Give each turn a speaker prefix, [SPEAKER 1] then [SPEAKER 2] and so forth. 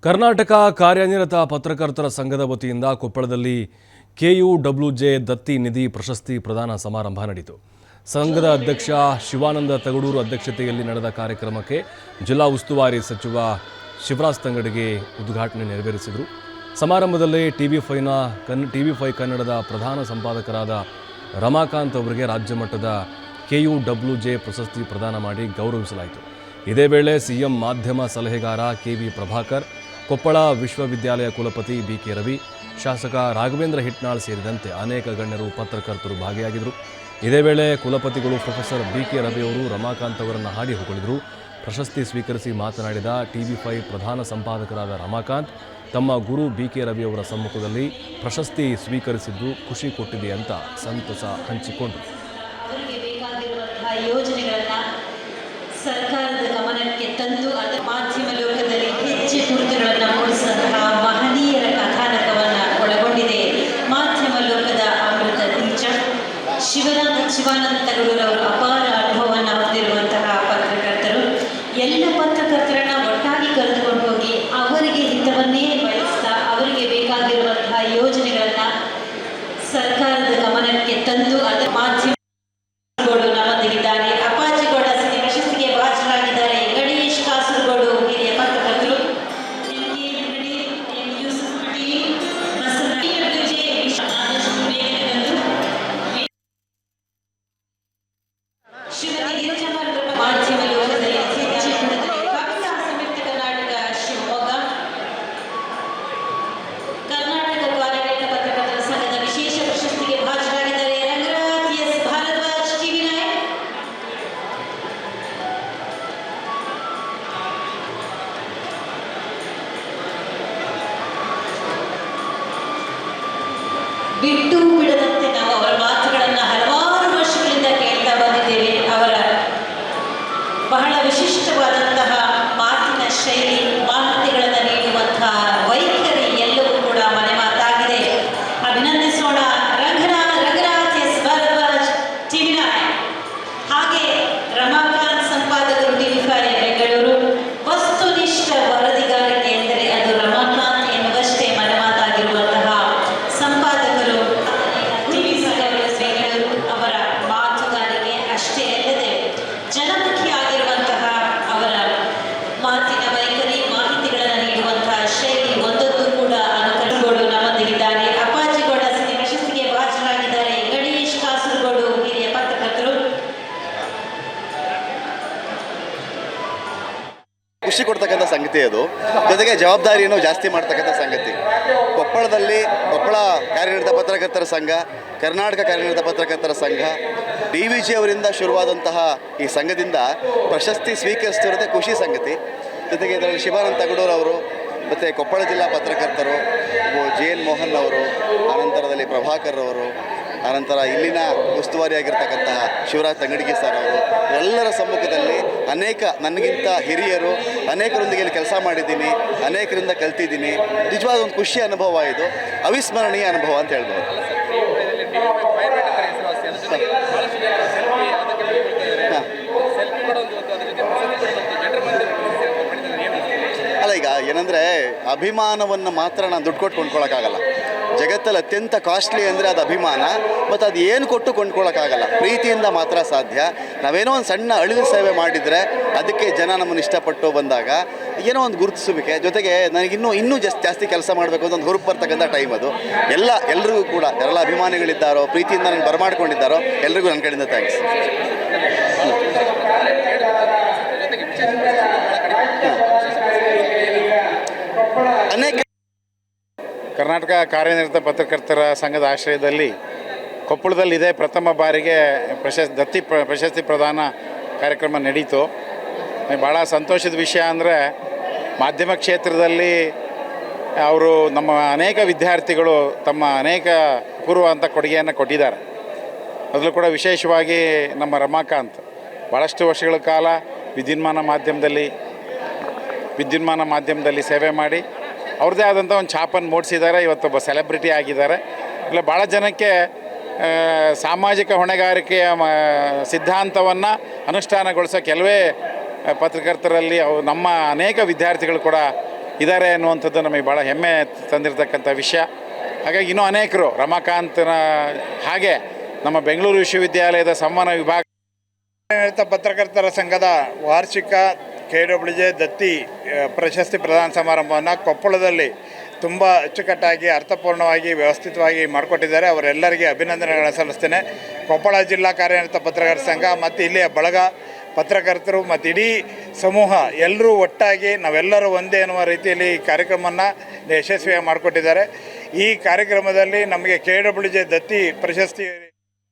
[SPEAKER 1] ಕರ್ನಾಟಕ ಕಾರ್ಯನಿರತ ಪತ್ರಕರ್ತರ ಸಂಘದ ವತಿಯಿಂದ ಕೊಪ್ಪಳದಲ್ಲಿ KUWJ ದತ್ತಿ ನಿಧಿ ಪ್ರಶಸ್ತಿ ಪ್ರದಾನ ಸಮಾರಂಭ ನಡೆಯಿತು. ಸಂಘದ ಅಧ್ಯಕ್ಷ ಶಿವಾನಂದ ತಗಡೂರು ಅಧ್ಯಕ್ಷತೆಯಲ್ಲಿ ನಡೆದ ಕಾರ್ಯಕ್ರಮಕ್ಕೆ ಜಿಲ್ಲಾ ಉಸ್ತುವಾರಿ ಸಚಿವ ಶಿವರಾಜ್ ತಂಗಡಗಿ ಉದ್ಘಾಟನೆ ನೆರವೇರಿಸಿದರು. ಸಮಾರಂಭದಲ್ಲಿ TV5 ಕನ್ನಡದ ಪ್ರಧಾನ ಸಂಪಾದಕರಾದ ರಮಾಕಾಂತ್ ಅವರಿಗೆ ರಾಜ್ಯ ಮಟ್ಟದ KUWJ ಪ್ರಶಸ್ತಿ ಪ್ರದಾನ ಮಾಡಿ ಗೌರವಿಸಲಾಯಿತು. ಇದೇ ವೇಳೆ ಸಿಎಂ ಮಾಧ್ಯಮ ಸಲಹೆಗಾರ KV ಪ್ರಭಾಕರ್, ಕೊಪ್ಪಳ ವಿಶ್ವವಿದ್ಯಾಲಯ ಕುಲಪತಿ BK ರವಿ, ಶಾಸಕ ರಾಘವೇಂದ್ರ ಹಿಟ್ನಾಳ್ ಸೇರಿದಂತೆ ಅನೇಕ ಗಣ್ಯರು ಪತ್ರಕರ್ತರು ಭಾಗಿಯಾಗಿದ್ದರು. ಇದೇ ವೇಳೆ ಕುಲಪತಿಗಳು ಪ್ರೊಫೆಸರ್ BK ರವಿ ಅವರು ರಮಾಕಾಂತ್ ಅವರನ್ನು ಹಾಡಿ ಹೊಗಳಿದರು. ಪ್ರಶಸ್ತಿ ಸ್ವೀಕರಿಸಿ ಮಾತನಾಡಿದ TV5 ಪ್ರಧಾನ ಸಂಪಾದಕರಾದ ರಮಾಕಾಂತ್, ತಮ್ಮ ಗುರು BK ರವಿ ಅವರ ಸಮ್ಮುಖದಲ್ಲಿ ಪ್ರಶಸ್ತಿ ಸ್ವೀಕರಿಸಿದ್ದು ಖುಷಿ ಕೊಟ್ಟಿದೆ ಅಂತ ಸಂತಸ ಹಂಚಿಕೊಂಡರು.
[SPEAKER 2] ಸರ್ಕಾರದ ಗಮನಕ್ಕೆ ತಂದು ಅದರ ಮಾಧ್ಯಮ ಲೋಕದಲ್ಲಿ ಹೆಚ್ಚು ಗುರುತುಗಳನ್ನು ಮೂಡಿಸಿದಂತಹ ಮಹನೀಯರ ಕಥಾನಕವನ್ನು ಒಳಗೊಂಡಿದೆ ಮಾಧ್ಯಮ ಲೋಕದ ಅಮೃತ ಬೀಜ. ಶಿವಾನಂದ ತಗಡೂರವರು ಅಪಾರ ಅನುಭವವನ್ನು ಹೊಂದಿರುವಂತಹ ಪತ್ರಕರ್ತರು. ಎಲ್ಲ ಪತ್ರಕರ್ತರನ್ನ ಒಟ್ಟಾಗಿ ಕರೆದುಕೊಂಡು ಹೋಗಿ ಅವರಿಗೆ ಹಿತವನ್ನೇ ಬಯಸ್ತಾ ಅವರಿಗೆ ಬೇಕಾಗಿರುವಂತಹ ಯೋಜನೆಗಳನ್ನು ಸರ್ಕಾರದ ಗಮನಕ್ಕೆ ತಂದು ಅದರ ಮಾಧ್ಯಮ ನಮ್ಮೊಂದಿಗಿದ್ದಾರೆ. ಅಪ್ಪಾಜಿಗೌಡ ಪ್ರಶಸ್ತಿಗೆ ಭಾಜನರಾಗಿದ್ದಾರೆ. ಗಣೇಶ್ ಕಾಸರಗೋಡು ಹಿರಿಯ ಪತ್ರಕರ್ತರು. ಮಾಧ್ಯಮ ಲೋಕದಲ್ಲಿ ಸಂಯುಕ್ತ ಕರ್ನಾಟಕ ಶಿವಮೊಗ್ಗ, ಕರ್ನಾಟಕ ಕಾರ್ಯನಿರತ ಪತ್ರಕರ್ತರ ಸಂಘದ ವಿಶೇಷ ಪ್ರಶಸ್ತಿಗೆ ಭಾಜನರಾಗಿದ್ದಾರೆ. Rangaraj S Bharadwaj, TV9. ಬಿಟ್ಟು ಬಿಡದಂತೆ ನಾವು ಅವರ ಮಾತುಗಳನ್ನು ಹಲವಾರು ವರ್ಷಗಳಿಂದ ಕೇಳ್ತಾ ಬಂದಿದ್ದೇವೆ. ಅವರ ಬಹಳ ವಿಶಿಷ್ಟವಾದಂತಹ ಮಾತಿನ ಶೈಲಿ, ಮಾಹಿತಿಗಳನ್ನು ನೀಡುವಂತಹ ವೈಖರಿ ಎಲ್ಲವೂ ಕೂಡ ಮನೆ ಮಾತಾಗಿದೆ. ಅಭಿನಂದಿಸೋಣ ರಂಗರಾಜ್ ಎಸ್ ಭಾರದ್ವಾಜ್, TV9. ಹಾಗೆ ರಮಾಕಾಂತ್ ಸಂಪಾದಕರು, TV5 ಬೆಂಗಳೂರು. ವಸ್ತುನಿಷ್ಠ ವರದಿಗಾರಿಕೆ ಎಂದರೆ ಅದು ರಮಾಕಾಂತ್ ಎನ್ನುವಷ್ಟೇ ಮನೆ ಮಾತಾಗಿರುವಂತಹ ಸಂಪಾದಕರು TV5 ಬೆಂಗಳೂರು. ಅವರ ಮಾತುಗಾರಿಕೆ ಅಷ್ಟೇ ಅಲ್ಲದೆ ಜನಮುಖಿಯಾಗಿರುವಂತಹ ಅವರ ಮಾತಿನ ವೈಖರಿ, ಮಾಹಿತಿಗಳನ್ನು ನೀಡುವಂತಹ ಶೈಲಿ ಒಂದೊಂದು ಕೂಡ ಅನುಕರಿಸಿಕೊಂಡು ನಮ್ಮೊಂದಿಗಿದ್ದಾರೆ. ಅಪ್ಪಾಜಿಗೌಡ ಪ್ರಶಸ್ತಿಗೆ ಭಾಜನರಾಗಿದ್ದಾರೆ. ಗಣೇಶ್ ಕಾಸರಗೋಡು ಹಿರಿಯ ಪತ್ರಕರ್ತರು.
[SPEAKER 3] ಖುಷಿ ಕೊಡ್ತಕ್ಕಂಥ ಸಂಗತಿ ಅದು. ಜೊತೆಗೆ ಜವಾಬ್ದಾರಿಯನ್ನು ಜಾಸ್ತಿ ಮಾಡ್ತಕ್ಕಂಥ ಸಂಗತಿ. ಕೊಪ್ಪಳ ಕಾರ್ಯನಿರತ ಪತ್ರಕರ್ತರ ಸಂಘ, ಕರ್ನಾಟಕ ಕಾರ್ಯನಿರತ ಪತ್ರಕರ್ತರ ಸಂಘ, DVG ಅವರಿಂದ ಶುರುವಾದಂತಹ ಈ ಸಂಘದಿಂದ ಪ್ರಶಸ್ತಿ ಸ್ವೀಕರಿಸ್ತಿರೋದೇ ಖುಷಿ ಸಂಗತಿ. ಜೊತೆಗೆ ಇದರಲ್ಲಿ ಶಿವಾನಂದ ತಗಡೂರು ಅವರು, ಮತ್ತು ಕೊಪ್ಪಳ ಜಿಲ್ಲಾ ಪತ್ರಕರ್ತರು JN ಮೋಹನ್ ಅವರು, ಅನಂತರದಲ್ಲಿ ಪ್ರಭಾಕರ್ ಅವರು, ಅನಂತರ ಇಲ್ಲಿನ ಉಸ್ತುವಾರಿಯಾಗಿರ್ತಕ್ಕಂತಹ ಶಿವರಾಜ್ ತಂಗಡಗಿ ಸರ್ ಅವರು, ಎಲ್ಲರ ಸಮ್ಮುಖದಲ್ಲಿ ನನಗಿಂತ ಹಿರಿಯರು ಅನೇಕರೊಂದಿಗೆ ಇಲ್ಲಿ ಕೆಲಸ ಮಾಡಿದ್ದೀನಿ, ಅನೇಕರಿಂದ ಕಲ್ತಿದ್ದೀನಿ. ನಿಜವಾದ ಒಂದು ಖುಷಿ ಅನುಭವ, ಇದು ಅವಿಸ್ಮರಣೀಯ ಅನುಭವ ಅಂತ ಹೇಳ್ಬೋದು. ಅಲ್ಲ, ಈಗ ಏನಂದರೆ ಅಭಿಮಾನವನ್ನು ಮಾತ್ರ ನಾನು ದುಡ್ಡು ಕೊಟ್ಟು ಕೊಂಡ್ಕೊಳ್ಳೋಕ್ಕಾಗಲ್ಲ. ಜಗತ್ತಲ್ಲಿ ಅತ್ಯಂತ ಕಾಸ್ಟ್ಲಿ ಅಂದರೆ ಅದು ಅಭಿಮಾನ. ಮತ್ತು ಅದು ಏನು ಕೊಟ್ಟು ಕೊಂಡ್ಕೊಳ್ಳೋಕ್ಕಾಗಲ್ಲ, ಪ್ರೀತಿಯಿಂದ ಮಾತ್ರ ಸಾಧ್ಯ. ನಾವೇನೋ ಒಂದು ಸಣ್ಣ ಅಳಿಲು ಸೇವೆ ಮಾಡಿದರೆ ಅದಕ್ಕೆ ಜನ ನಮ್ಮನ್ನು ಇಷ್ಟಪಟ್ಟು ಬಂದಾಗ ಏನೋ ಒಂದು ಗುರುತಿಸುವಿಕೆ. ಜೊತೆಗೆ ನನಗಿನ್ನೂ ಜಾಸ್ತಿ ಕೆಲಸ ಮಾಡಬೇಕು ಅಂತ ಒಂದು ಹುರುಪು ಬರ್ತಕ್ಕಂಥ ಟೈಮ್ ಅದು. ಎಲ್ರಿಗೂ ಕೂಡ ಯಾರೆಲ್ಲ ಅಭಿಮಾನಿಗಳಿದ್ದಾರೋ, ಪ್ರೀತಿಯಿಂದ ನನಗೆ ಬರಮಾಡ್ಕೊಂಡಿದ್ದಾರೋ ಎಲ್ರಿಗೂ ನನ್ನ ಕಡೆಯಿಂದ ಥ್ಯಾಂಕ್ಸ್. ಅನೇಕ
[SPEAKER 4] ಕರ್ನಾಟಕ ಕಾರ್ಯನಿರತ ಪತ್ರಕರ್ತರ ಸಂಘದ ಆಶ್ರಯದಲ್ಲಿ ಕೊಪ್ಪಳದಲ್ಲಿ ಇದೇ ಪ್ರಥಮ ಬಾರಿಗೆ ದತ್ತಿ ಪ್ರಶಸ್ತಿ ಪ್ರದಾನ ಕಾರ್ಯಕ್ರಮ ನಡೀತು. ಭಾಳ ಸಂತೋಷದ ವಿಷಯ ಅಂದರೆ ಮಾಧ್ಯಮ ಕ್ಷೇತ್ರದಲ್ಲಿ ಅವರು ನಮ್ಮ ಅನೇಕ ವಿದ್ಯಾರ್ಥಿಗಳು ತಮ್ಮ ಅನೇಕ ಅಪೂರ್ವವಂತ ಕೊಡುಗೆಯನ್ನು ಕೊಟ್ಟಿದ್ದಾರೆ. ಅದರಲ್ಲೂ ಕೂಡ ವಿಶೇಷವಾಗಿ ನಮ್ಮ ರಮಾಕಾಂತ್ ಭಾಳಷ್ಟು ವರ್ಷಗಳ ಕಾಲ ವಿದ್ಯುನ್ಮಾನ ಮಾಧ್ಯಮದಲ್ಲಿ ಸೇವೆ ಮಾಡಿ ಅವ್ರದ್ದೇ ಆದಂಥ ಒಂದು ಛಾಪನ್ನು ಮೂಡಿಸಿದ್ದಾರೆ. ಇವತ್ತೊಬ್ಬ ಸೆಲೆಬ್ರಿಟಿ ಆಗಿದ್ದಾರೆ. ಇಲ್ಲ, ಭಾಳ ಜನಕ್ಕೆ ಸಾಮಾಜಿಕ ಹೊಣೆಗಾರಿಕೆಯ ಸಿದ್ಧಾಂತವನ್ನು ಅನುಷ್ಠಾನಗೊಳಿಸೋ ಕೆಲವೇ ಪತ್ರಕರ್ತರಲ್ಲಿ ನಮ್ಮ ಅನೇಕ ವಿದ್ಯಾರ್ಥಿಗಳು ಕೂಡ ಇದ್ದಾರೆ ಅನ್ನುವಂಥದ್ದು ನಮಗೆ ಭಾಳ ಹೆಮ್ಮೆ ತಂದಿರತಕ್ಕಂಥ ವಿಷಯ. ಹಾಗಾಗಿ ಇನ್ನೂ ಅನೇಕರು ರಮಾಕಾಂತನ ಹಾಗೆ ನಮ್ಮ ಬೆಂಗಳೂರು ವಿಶ್ವವಿದ್ಯಾಲಯದ ಸಂವಹನ ವಿಭಾಗ
[SPEAKER 5] ಪತ್ರಕರ್ತರ ಸಂಘದ ವಾರ್ಷಿಕ KWJ ದತ್ತಿ ಪ್ರಶಸ್ತಿ ಪ್ರದಾನ ಸಮಾರಂಭವನ್ನು ಕೊಪ್ಪಳದಲ್ಲಿ ತುಂಬ ಅಚ್ಚುಕಟ್ಟಾಗಿ ಅರ್ಥಪೂರ್ಣವಾಗಿ ವ್ಯವಸ್ಥಿತವಾಗಿ ಮಾಡಿಕೊಟ್ಟಿದ್ದಾರೆ. ಅವರೆಲ್ಲರಿಗೆ ಅಭಿನಂದನೆಗಳನ್ನು ಸಲ್ಲಿಸ್ತೇನೆ. ಕೊಪ್ಪಳ ಜಿಲ್ಲಾ ಕಾರ್ಯನಿರತ ಪತ್ರಕರ್ತರ ಸಂಘ ಮತ್ತು ಇಲ್ಲಿಯ ಬಳಗ ಪತ್ರಕರ್ತರು ಮತ್ತು ಇಡೀ ಸಮೂಹ ಎಲ್ಲರೂ ಒಟ್ಟಾಗಿ ನಾವೆಲ್ಲರೂ ಒಂದೇ ಅನ್ನುವ ರೀತಿಯಲ್ಲಿ ಈ ಕಾರ್ಯಕ್ರಮವನ್ನು ಯಶಸ್ವಿಯಾಗಿ ಮಾಡಿಕೊಟ್ಟಿದ್ದಾರೆ. ಈ ಕಾರ್ಯಕ್ರಮದಲ್ಲಿ ನಮಗೆ KWJ ದತ್ತಿ ಪ್ರಶಸ್ತಿ